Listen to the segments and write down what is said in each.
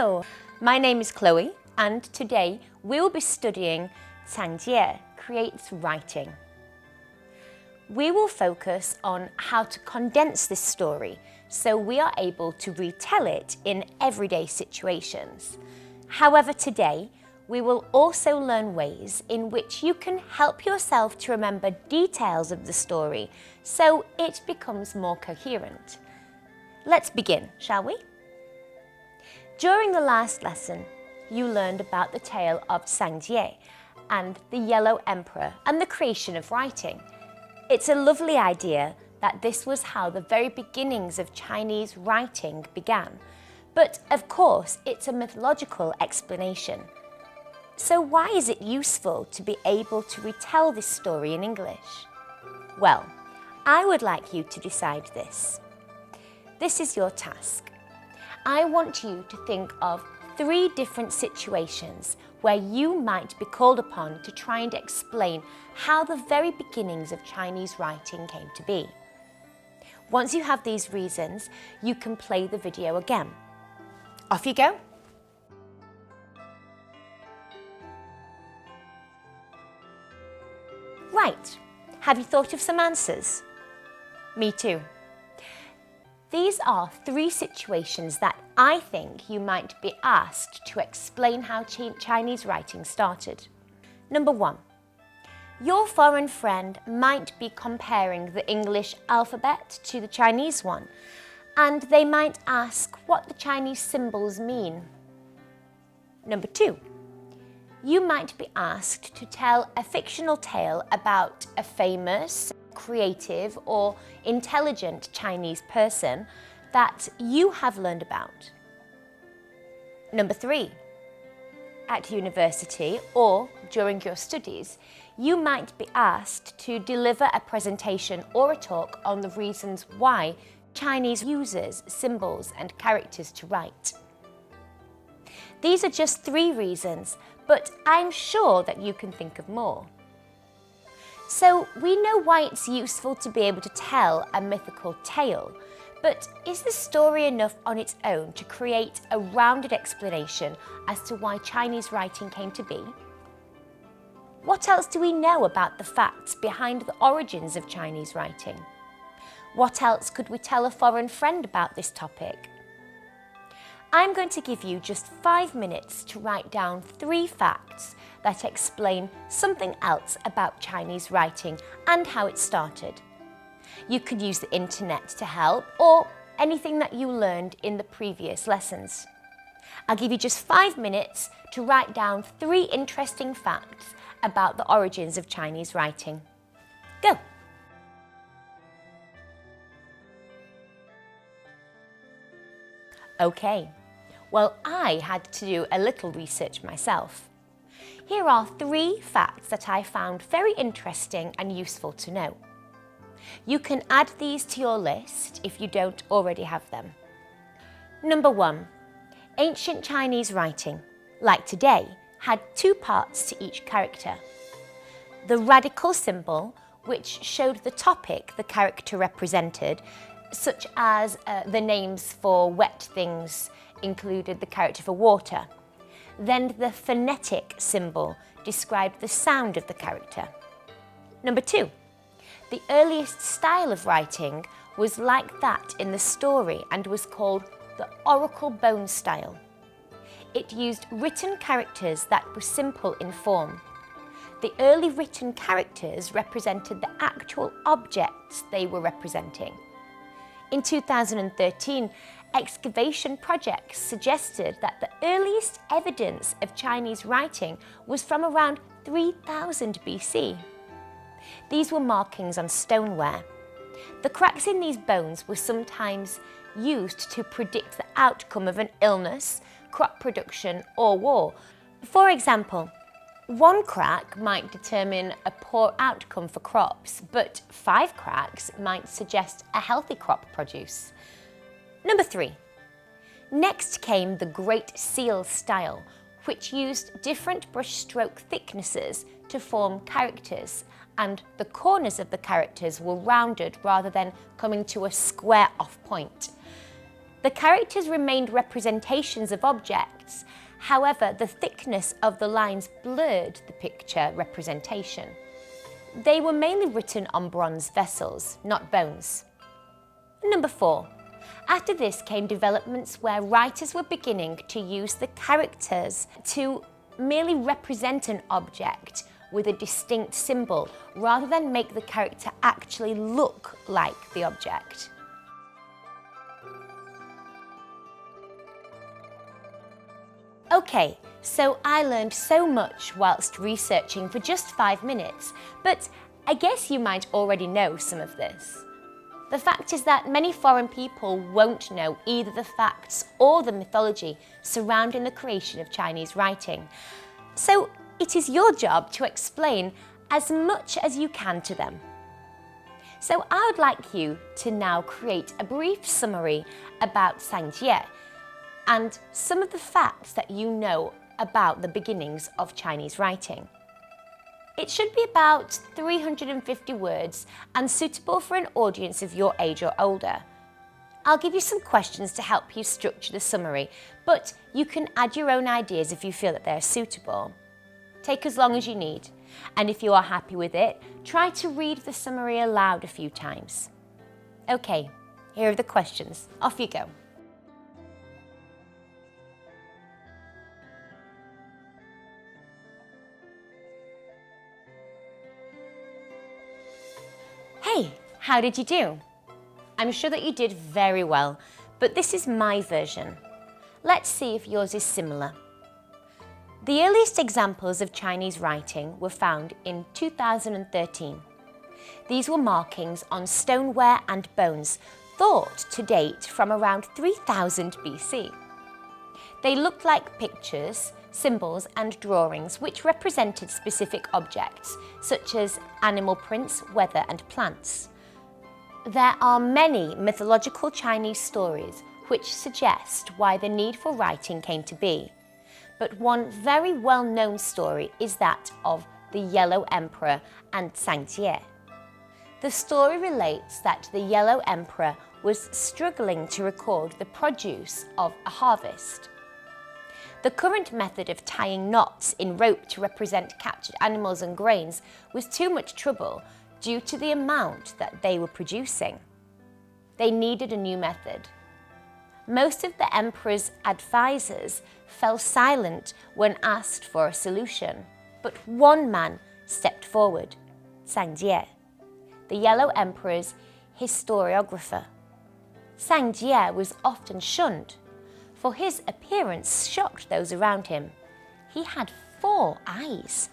Hello, my name is Chloe and today we will be studying Cang creates writing. We will focus on how to condense this story so we are able to retell it in everyday situations. However, today we will also learn ways in which you can help yourself to remember details of the story so it becomes more coherent. Let's begin, shall we? During the last lesson, you learned about the tale of Cang and the Yellow Emperor and the creation of writing. It's a lovely idea that this was how the very beginnings of Chinese writing began. But of course, it's a mythological explanation. So why is it useful to be able to retell this story in English? Well, I would like you to decide this. This is your task. I want you to think of 3 different situations where you might be called upon to try and explain how the very beginnings of Chinese writing came to be. Once you have these reasons, you can play the video again. Off you go. Right, have you thought of some answers? Me too. These are 3 situations that I think you might be asked to explain how Chinese writing started. Number 1. Your foreign friend might be comparing the English alphabet to the Chinese one, and they might ask what the Chinese symbols mean. Number 2. You might be asked to tell a fictional tale about a famous, creative or intelligent Chinese person that you have learned about. Number 3. At university or during your studies, you might be asked to deliver a presentation or a talk on the reasons why Chinese uses symbols and characters to write. These are just 3 reasons, but I'm sure that you can think of more. So we know why it's useful to be able to tell a mythical tale, but is the story enough on its own to create a rounded explanation as to why Chinese writing came to be? What else do we know about the facts behind the origins of Chinese writing? What else could we tell a foreign friend about this topic? I'm going to give you just 5 minutes to write down 3 facts that explain something else about Chinese writing and how it started. You could use the internet to help or anything that you learned in the previous lessons. I'll give you just 5 minutes to write down 3 interesting facts about the origins of Chinese writing. Go! Okay. Well, I had to do a little research myself. Here are 3 facts that I found very interesting and useful to know. You can add these to your list if you don't already have them. Number 1. Ancient Chinese writing, like today, had 2 parts to each character. The radical symbol, which showed the topic the character represented, such as the names for wet things included the character for water. Then the phonetic symbol described the sound of the character. Number 2. The earliest style of writing was like that in the story and was called the oracle bone style. It used written characters that were simple in form. The early written characters represented the actual objects they were representing. In 2013, excavation projects suggested that the earliest evidence of Chinese writing was from around 3000 BC. These were markings on stoneware. The cracks in these bones were sometimes used to predict the outcome of an illness, crop production or war. For example, 1 crack might determine a poor outcome for crops, but 5 cracks might suggest a healthy crop produce. Number 3. Next came the Great Seal style, which used different brushstroke thicknesses to form characters, and the corners of the characters were rounded rather than coming to a square off point. The characters remained representations of objects, however, the thickness of the lines blurred the picture representation. They were mainly written on bronze vessels, not bones. Number 4. After this came developments where writers were beginning to use the characters to merely represent an object with a distinct symbol, rather than make the character actually look like the object. Okay, so I learned so much whilst researching for just 5 minutes, but I guess you might already know some of this. The fact is that many foreign people won't know either the facts or the mythology surrounding the creation of Chinese writing. So it is your job to explain as much as you can to them. So I would like you to now create a brief summary about Sangjie and some of the facts that you know about the beginnings of Chinese writing. It should be about 350 words and suitable for an audience of your age or older. I'll give you some questions to help you structure the summary, but you can add your own ideas if you feel that they're suitable. Take as long as you need, and if you are happy with it, try to read the summary aloud a few times. Okay, here are the questions. Off you go. Hey, how did you do? I'm sure that you did very well, but this is my version. Let's see if yours is similar. The earliest examples of Chinese writing were found in 2013. These were markings on stoneware and bones, thought to date from around 3000 BC. They looked like pictures, symbols and drawings which represented specific objects, such as animal prints, weather and plants. There are many mythological Chinese stories which suggest why the need for writing came to be. But one very well-known story is that of the Yellow Emperor and Sangjie. The story relates that the Yellow Emperor was struggling to record the produce of a harvest. The current method of tying knots in rope to represent captured animals and grains was too much trouble due to the amount that they were producing. They needed a new method. Most of the emperor's advisors fell silent when asked for a solution, but one man stepped forward, Sangjie, the Yellow Emperor's historiographer. Sangjie was often shunned, for his appearance shocked those around him. He had 4 eyes.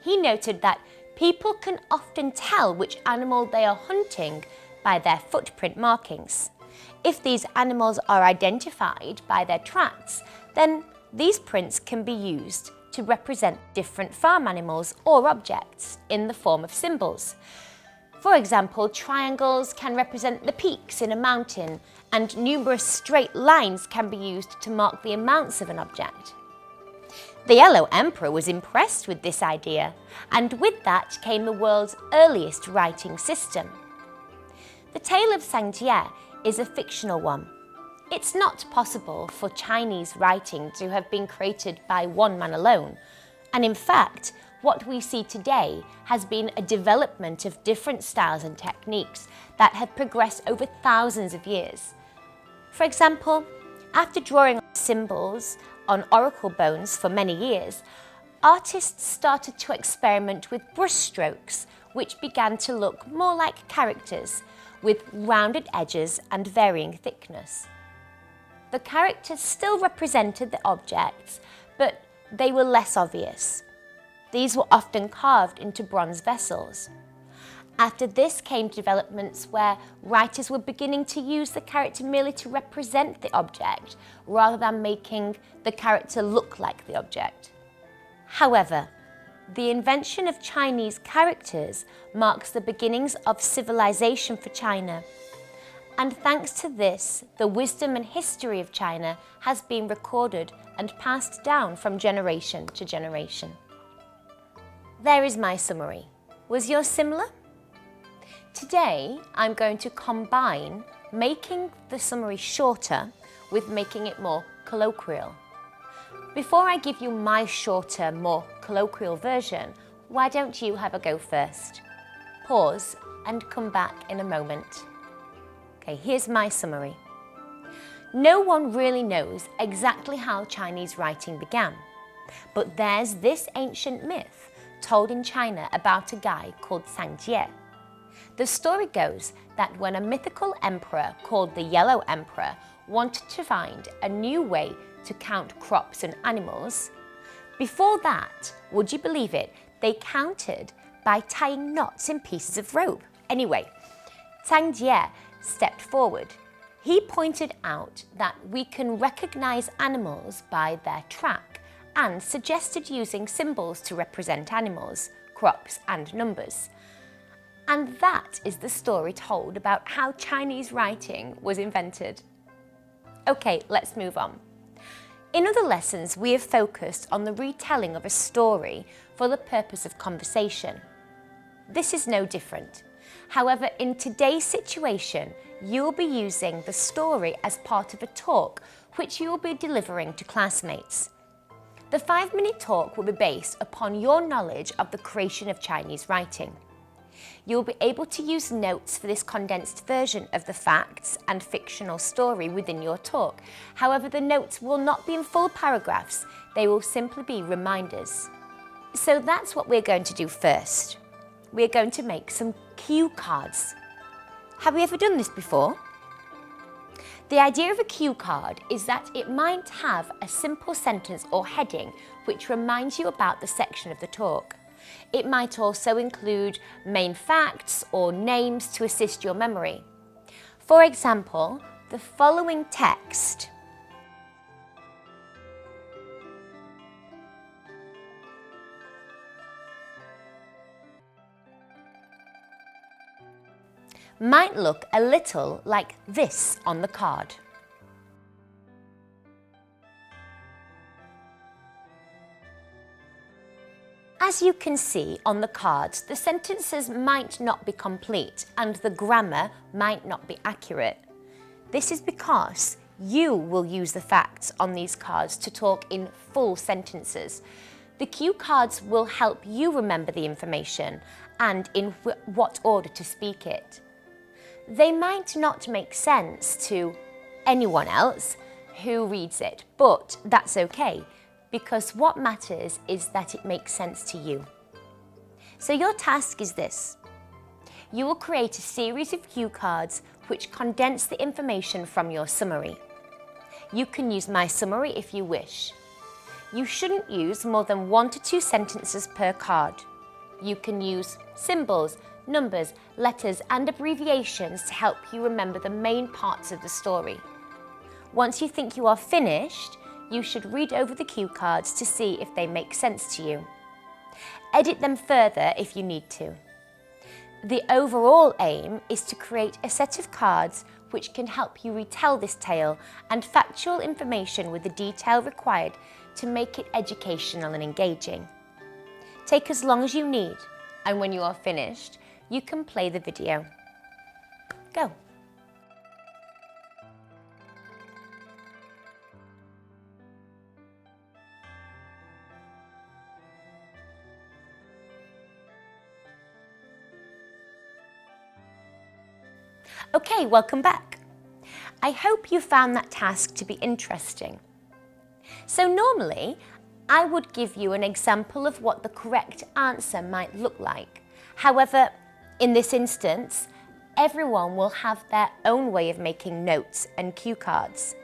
He noted that people can often tell which animal they are hunting by their footprint markings. If these animals are identified by their tracks, then these prints can be used to represent different farm animals or objects in the form of symbols. For example, triangles can represent the peaks in a mountain, and numerous straight lines can be used to mark the amounts of an object. The Yellow Emperor was impressed with this idea, and with that came the world's earliest writing system. The tale of Sangjie is a fictional one. It's not possible for Chinese writing to have been created by one man alone, and in fact, what we see today has been a development of different styles and techniques that have progressed over thousands of years. For example, after drawing symbols on oracle bones for many years, artists started to experiment with brushstrokes, which began to look more like characters, with rounded edges and varying thickness. The characters still represented the objects, but they were less obvious. These were often carved into bronze vessels. After this came developments where writers were beginning to use the character merely to represent the object, rather than making the character look like the object. However, the invention of Chinese characters marks the beginnings of civilization for China. And thanks to this, the wisdom and history of China has been recorded and passed down from generation to generation. There is my summary. Was yours similar? Today, I'm going to combine making the summary shorter with making it more colloquial. Before I give you my shorter, more colloquial version, why don't you have a go first? Pause and come back in a moment. Okay, here's my summary. No one really knows exactly how Chinese writing began, but there's this ancient myth told in China about a guy called Cang. The story goes that when a mythical emperor called the Yellow Emperor wanted to find a new way to count crops and animals, before that, would you believe it, they counted by tying knots in pieces of rope. Anyway, Cang stepped forward. He pointed out that we can recognize animals by their track and suggested using symbols to represent animals, crops and numbers. And that is the story told about how Chinese writing was invented. Okay, let's move on. In other lessons, we have focused on the retelling of a story for the purpose of conversation. This is no different. However, in today's situation, you will be using the story as part of a talk which you will be delivering to classmates. The 5-minute talk will be based upon your knowledge of the creation of Chinese writing. You will be able to use notes for this condensed version of the facts and fictional story within your talk. However, the notes will not be in full paragraphs, they will simply be reminders. So that's what we're going to do first. We're going to make some cue cards. Have we ever done this before? The idea of a cue card is that it might have a simple sentence or heading which reminds you about the section of the talk. It might also include main facts or names to assist your memory. For example, the following text might look a little like this on the card. As you can see on the cards, the sentences might not be complete and the grammar might not be accurate. This is because you will use the facts on these cards to talk in full sentences. The cue cards will help you remember the information and in what order to speak it. They might not make sense to anyone else who reads it, but that's okay, because what matters is that it makes sense to you. So your task is this. You will create a series of cue cards which condense the information from your summary. You can use my summary if you wish. You shouldn't use more than 1 to 2 sentences per card. You can use symbols, numbers, letters and abbreviations to help you remember the main parts of the story. Once you think you are finished, you should read over the cue cards to see if they make sense to you. Edit them further if you need to. The overall aim is to create a set of cards which can help you retell this tale and factual information with the detail required to make it educational and engaging. Take as long as you need, and when you are finished, you can play the video. Go. Okay, welcome back. I hope you found that task to be interesting. So normally, I would give you an example of what the correct answer might look like. However, in this instance, everyone will have their own way of making notes and cue cards.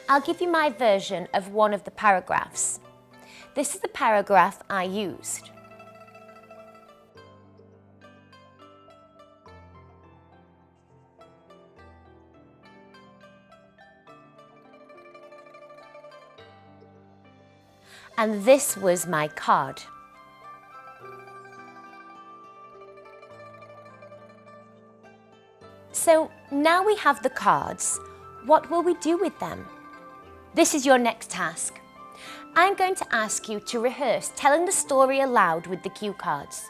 I'll give you my version of one of the paragraphs. This is the paragraph I used. And this was my card. So now we have the cards, what will we do with them? This is your next task. I'm going to ask you to rehearse telling the story aloud with the cue cards.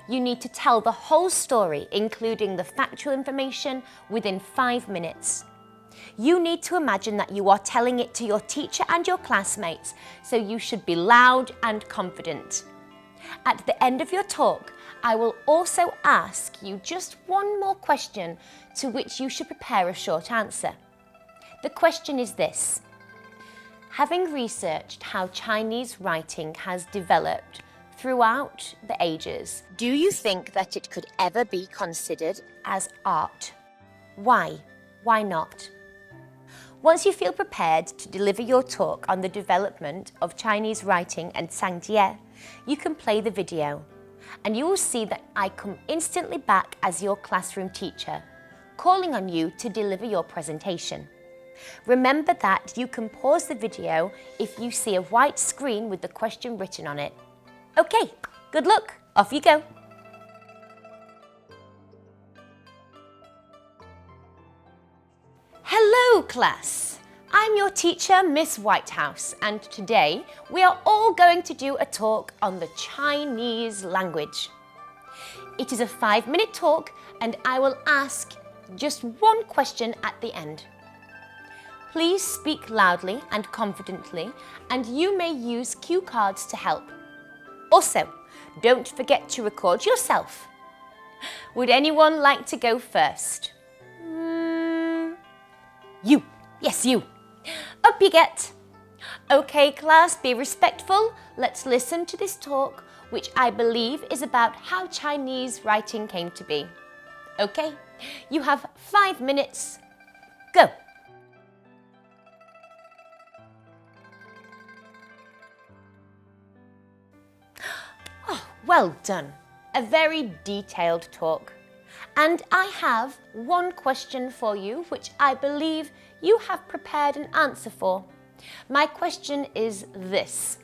You need to tell the whole story, including the factual information, within 5 minutes. You need to imagine that you are telling it to your teacher and your classmates, so you should be loud and confident. At the end of your talk, I will also ask you just one more question to which you should prepare a short answer. The question is this: having researched how Chinese writing has developed throughout the ages, do you think that it could ever be considered as art? Why? Why not? Once you feel prepared to deliver your talk on the development of Chinese writing and Sangjie, you can play the video, and you will see that I come instantly back as your classroom teacher, calling on you to deliver your presentation. Remember that you can pause the video if you see a white screen with the question written on it. Okay, good luck, off you go. Hello class, I'm your teacher Miss Whitehouse, and today we are all going to do a talk on the Chinese language. It is a 5-minute talk and I will ask just one question at the end. Please speak loudly and confidently, and you may use cue cards to help. Also, don't forget to record yourself. Would anyone like to go first? You. Yes, you. Up you get. Okay, class, be respectful. Let's listen to this talk, which I believe is about how Chinese writing came to be. Okay, you have 5 minutes. Go. Oh, well done. A very detailed talk. And I have one question for you, which I believe you have prepared an answer for. My question is this: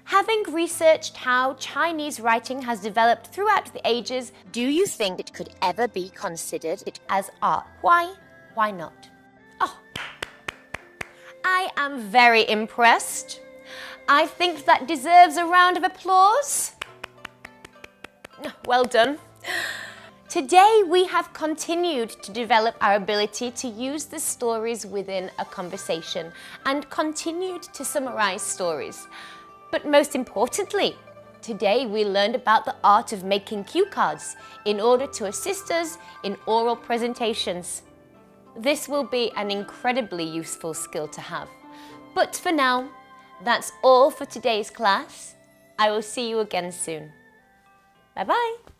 having researched how Chinese writing has developed throughout the ages, do you think it could ever be considered as art? Why? Why not? Oh, I am very impressed. I think that deserves a round of applause. Well done. Today we have continued to develop our ability to use the stories within a conversation and continued to summarize stories. But most importantly, today we learned about the art of making cue cards in order to assist us in oral presentations. This will be an incredibly useful skill to have. But for now, that's all for today's class. I will see you again soon. Bye-bye.